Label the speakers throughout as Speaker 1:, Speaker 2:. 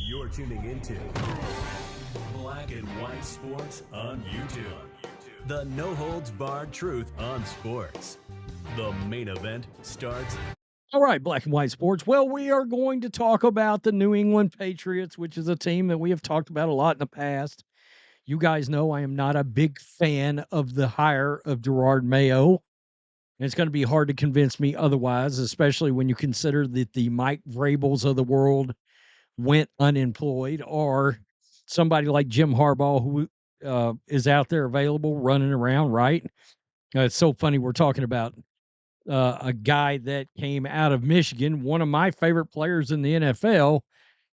Speaker 1: You're tuning into Black and White Sports on YouTube. The no-holds-barred truth on sports. The main event starts.
Speaker 2: All right, Black and White Sports. Well, we are going to talk about the New England Patriots, which is a team that we have talked about a lot in the past. You guys know I am not a big fan of the hire of Jerod Mayo. And it's going to be hard to convince me otherwise, especially when you consider that the Mike Vrabels of the world went unemployed, or somebody like Jim Harbaugh, who is out there available running around, right? It's so funny we're talking about a guy that came out of Michigan, one of my favorite players in the NFL,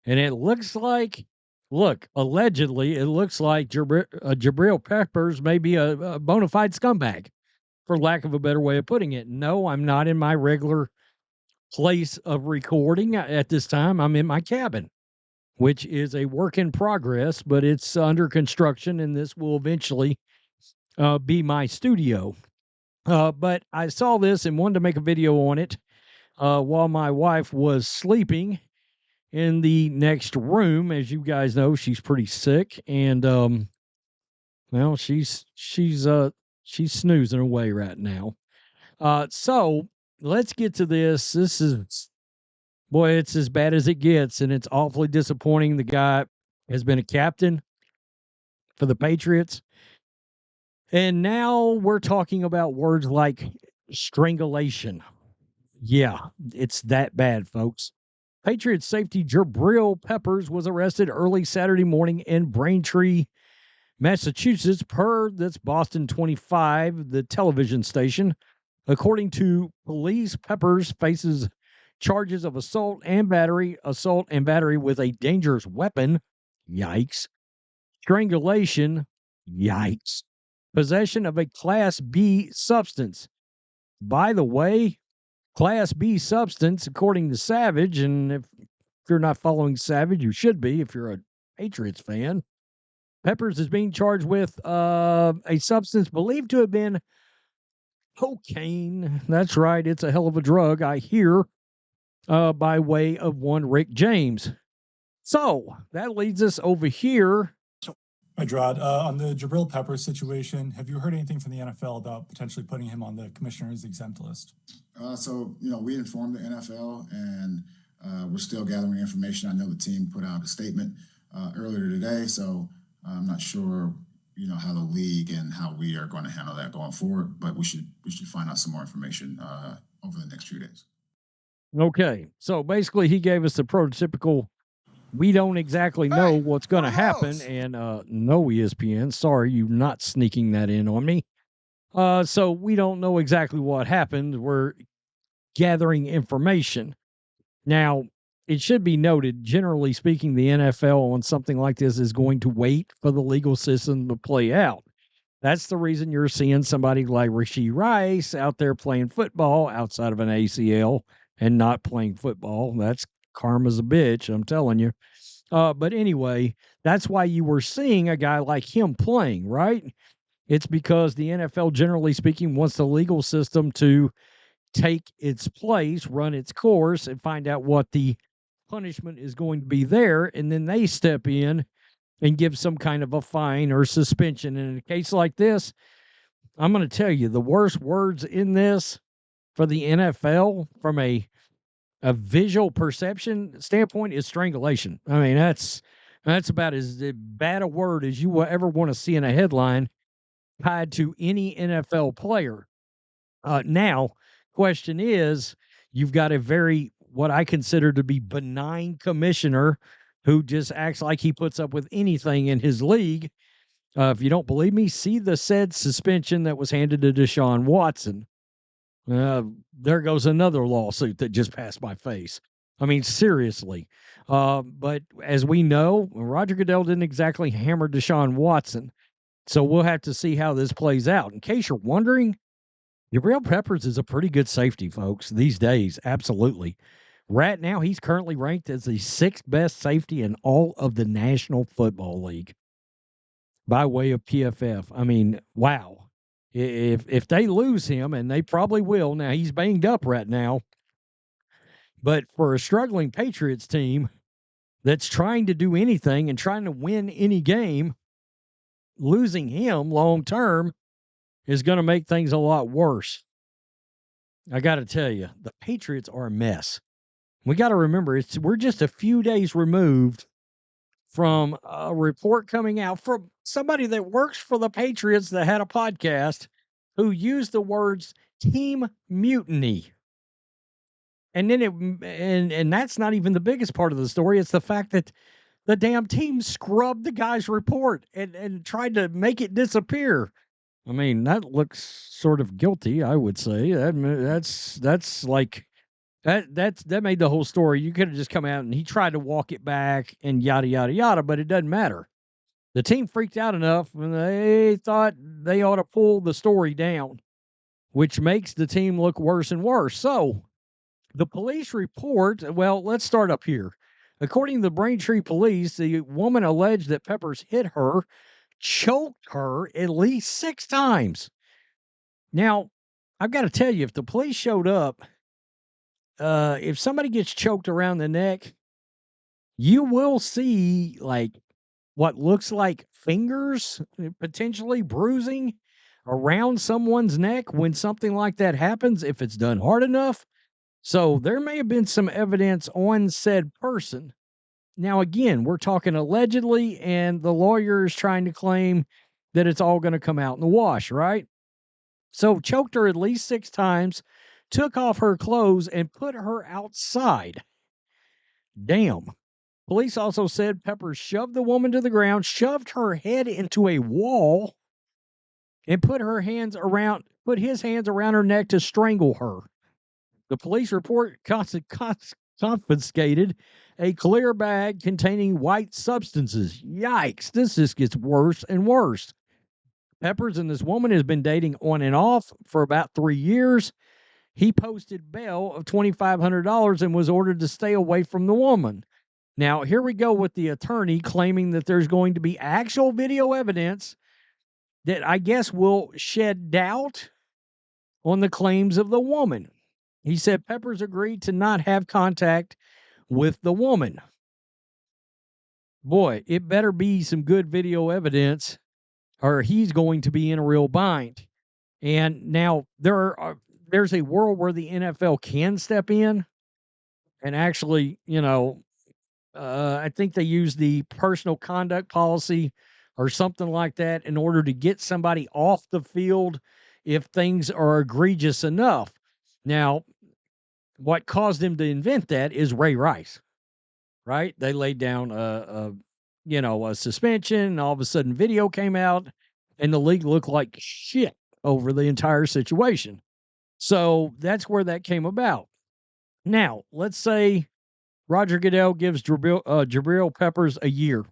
Speaker 2: and it looks like, allegedly, it looks like Jabrill Peppers may be a bona fide scumbag, for lack of a better way of putting it. No, I'm not in my regular place of recording at this time. I'm in my cabin, which is a work in progress, but it's under construction, and this will eventually be my studio. But I saw this and wanted to make a video on it while my wife was sleeping in the next room. As you guys know, she's pretty sick, and well, she's snoozing away right now. So let's get to this. This is, boy, it's as bad as it gets, and it's awfully disappointing. The guy has been a captain for the Patriots, and now we're talking about words like strangulation. Yeah, it's that bad, folks. Patriots safety Jabrill Peppers was arrested early Saturday morning in Braintree, Massachusetts, per that's Boston 25, the television station. According to police, Peppers faces charges of assault and battery with a dangerous weapon. Yikes. Strangulation. Yikes. Possession of a Class B substance. By the way, Class B substance, according to Savage, and if you're not following Savage, you should be if you're a Patriots fan. Peppers is being charged with a substance believed to have been cocaine. That's right. It's a hell of a drug, I hear, by way of one Rick James. So that leads us over here.
Speaker 3: Hi, Jerod. On the Jabrill Peppers situation, have you heard anything from the NFL about potentially putting him on the commissioner's exempt list?
Speaker 4: We informed the NFL, and we're still gathering information. I know the team put out a statement earlier today, so I'm not sure, how the league and how we are going to handle that going forward, but we should find out some more information over the next few days.
Speaker 2: Okay, so basically he gave us the prototypical, we don't exactly know what's going to happen, and no, ESPN, sorry, you're not sneaking that in on me. So we don't know exactly what happened. We're gathering information. Now, it should be noted, generally speaking, the NFL on something like this is going to wait for the legal system to play out. That's the reason you're seeing somebody like Rashee Rice out there playing football outside of an ACL and not playing football. That's karma's a bitch, I'm telling you. But anyway, that's why you were seeing a guy like him playing, right? It's because the NFL, generally speaking, wants the legal system to take its place, run its course, and find out what the punishment is going to be there, and then they step in and give some kind of a fine or suspension. And in a case like this, I'm going to tell you, the worst words in this for the NFL from a visual perception standpoint is strangulation. I mean, that's about as bad a word as you will ever want to see in a headline tied to any NFL player. Now, question is, you've got a very, what I consider to be benign commissioner who just acts like he puts up with anything in his league. If you don't believe me, see the said suspension that was handed to Deshaun Watson. There goes another lawsuit that just passed my face. I mean, seriously. But as we know, Roger Goodell didn't exactly hammer Deshaun Watson. So we'll have to see how this plays out. In case you're wondering, Jabrill Peppers is a pretty good safety, folks, these days. Absolutely. Right now, he's currently ranked as the 6th best safety in all of the National Football League by way of PFF. I mean, wow. If they lose him, and they probably will, now he's banged up right now, But for a struggling Patriots team that's trying to do anything and trying to win any game, losing him long term is going to make things a lot worse. I got to tell you, the Patriots are a mess. We got to remember, we're just a few days removed from a report coming out from somebody that works for the Patriots that had a podcast who used the words team mutiny. And then and that's not even the biggest part of the story. It's the fact that the damn team scrubbed the guy's report and tried to make it disappear. I mean, that looks sort of guilty, I would say. That's like that made the whole story. You could have just come out and he tried to walk it back and yada yada yada, but it doesn't matter. The team freaked out enough and they thought they ought to pull the story down, which makes the team look worse and worse. So the police report, well, let's start up here. According to the Braintree police, the woman alleged that Peppers hit her, choked her at least 6 times. Now, I've got to tell you, if the police showed up, if somebody gets choked around the neck, you will see like what looks like fingers potentially bruising around someone's neck when something like that happens, if it's done hard enough. So there may have been some evidence on said person. Now, again, we're talking allegedly, and the lawyer is trying to claim that it's all going to come out in the wash, right? So choked her at least 6 times, took off her clothes, and put her outside. Damn. Police also said Peppers shoved the woman to the ground, shoved her head into a wall, and put his hands around her neck to strangle her. The police report confiscated a clear bag containing white substances. Yikes, this just gets worse and worse. Peppers and this woman has been dating on and off for about 3 years. He posted bail of $2,500 and was ordered to stay away from the woman. Now, here we go with the attorney claiming that there's going to be actual video evidence that I guess will shed doubt on the claims of the woman. He said Peppers agreed to not have contact with the woman. Boy, it better be some good video evidence or he's going to be in a real bind. And now there's a world where the NFL can step in and actually, I think they use the personal conduct policy or something like that in order to get somebody off the field if things are egregious enough. Now, what caused them to invent that is Ray Rice, right? They laid down a suspension, and all of a sudden video came out, and the league looked like shit over the entire situation. So that's where that came about. Now, let's say Roger Goodell gives Jabrill Peppers a year.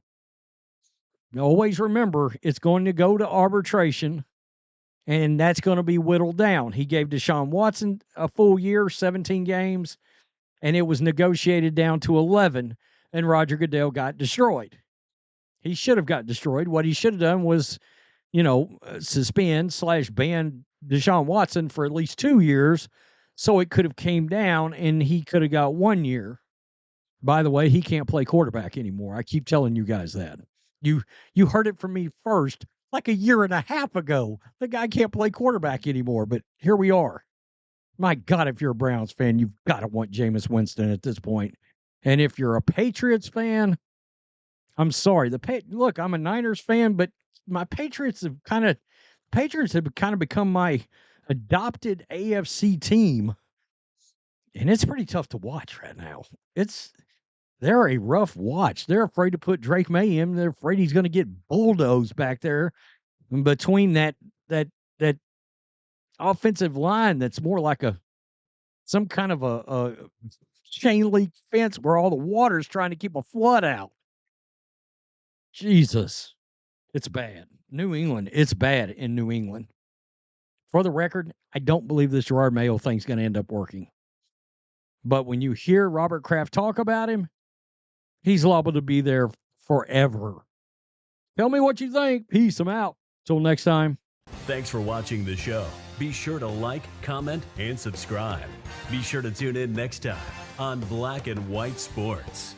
Speaker 2: Now, always remember, it's going to go to arbitration, and that's going to be whittled down. He gave Deshaun Watson a full year, 17 games, and it was negotiated down to 11, and Roger Goodell got destroyed. He should have got destroyed. What he should have done was, suspend/ban Deshaun Watson for at least 2 years, so it could have came down, and he could have got 1 year. By the way, he can't play quarterback anymore. I keep telling you guys that. You heard it from me first like a year and a half ago. The guy can't play quarterback anymore, but here we are. My God, if you're a Browns fan, you've got to want Jameis Winston at this point. And if you're a Patriots fan, I'm sorry. Look, I'm a Niners fan, but my Patriots have kind of become my adopted AFC team. And it's pretty tough to watch right now. They're a rough watch. They're afraid to put Drake May in. They're afraid he's going to get bulldozed back there between that offensive line that's more like some kind of a chain link fence where all the water's trying to keep a flood out. Jesus, it's bad. New England, it's bad in New England. For the record, I don't believe this Jerod Mayo thing's going to end up working. But when you hear Robert Kraft talk about him, he's liable to be there forever. Tell me what you think. Peace. I'm out. Till next time.
Speaker 1: Thanks for watching the show. Be sure to like, comment, and subscribe. Be sure to tune in next time on Black and White Sports.